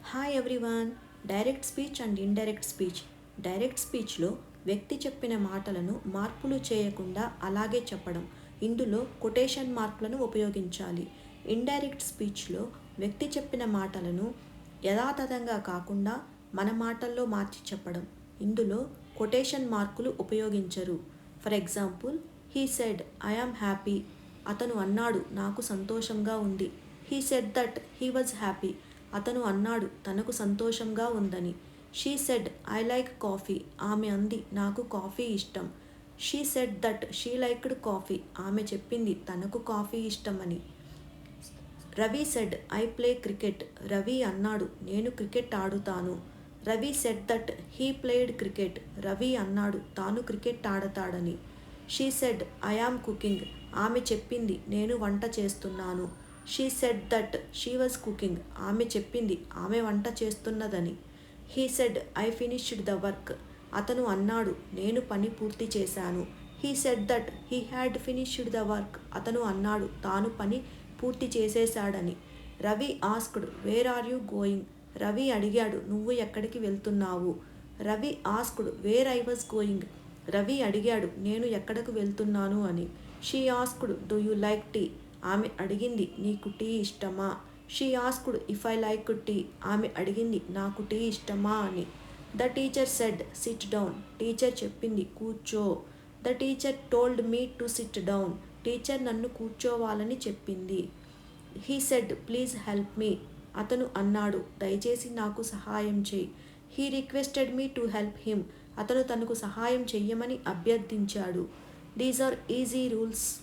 Hi everyone. Direct speech and indirect speech. Direct స్పీచ్లో వ్యక్తి చెప్పిన మాటలను మార్పులు చేయకుండా అలాగే చెప్పడం. ఇందులో కొటేషన్ మార్కులను ఉపయోగించాలి. ఇండైరెక్ట్ స్పీచ్లో వ్యక్తి చెప్పిన మాటలను యథాతథంగా కాకుండా మన మాటల్లో మార్చి చెప్పడం. ఇందులో కొటేషన్ మార్కులు ఉపయోగించరు. For example, he said I am happy. అతను అన్నాడు నాకు సంతోషంగా ఉంది. He said that he was happy. అతను అన్నాడు తనకు సంతోషంగా ఉందని. She said I like coffee. ఆమె అంది నాకు కాఫీ ఇష్టం. She said that she liked coffee. ఆమె చెప్పింది తనకు కాఫీ ఇష్టమని. Ravi said I play cricket. Ravi అన్నాడు నేను క్రికెట్ ఆడుతాను. Ravi said that he played cricket. Ravi అన్నాడు తాను cricket ఆడతాడని. She said I am cooking. ఆమె చెప్పింది నేను వంట చేస్తున్నాను. She said that she was cooking. ఆమె చెప్పింది ఆమె వంట చేస్తున్నదని. He said I finished the work. అతను అన్నాడు నేను పని పూర్తి చేశాను. He said that he had finished the work. అతను అన్నాడు తాను పని పూర్తి చేసేశాడని. Ravi asked where are you going. Ravi అడిగాడు నువ్వు ఎక్కడికి వెళ్తున్నావు. Ravi asked where I was going. Ravi అడిగాడు నేను ఎక్కడకు వెళ్తున్నాను అని. She asked do you like tea. ఆమె అడిగింది నీకు టీ ఇష్టమా. She asked if I like tea. ఆమె అడిగింది నాకు టీ ఇష్టమా అని. The teacher said sit down. Teacher చెప్పింది కూర్చో. The teacher told me to sit down. Teacher నన్ను కూర్చోవాలని చెప్పింది. He said please help me. అతను అన్నాడు దయచేసి నాకు సహాయం చేయి. He requested me to help him. అతను తనకు సహాయం చెయ్యమని అభ్యర్థించాడు. These are easy rules.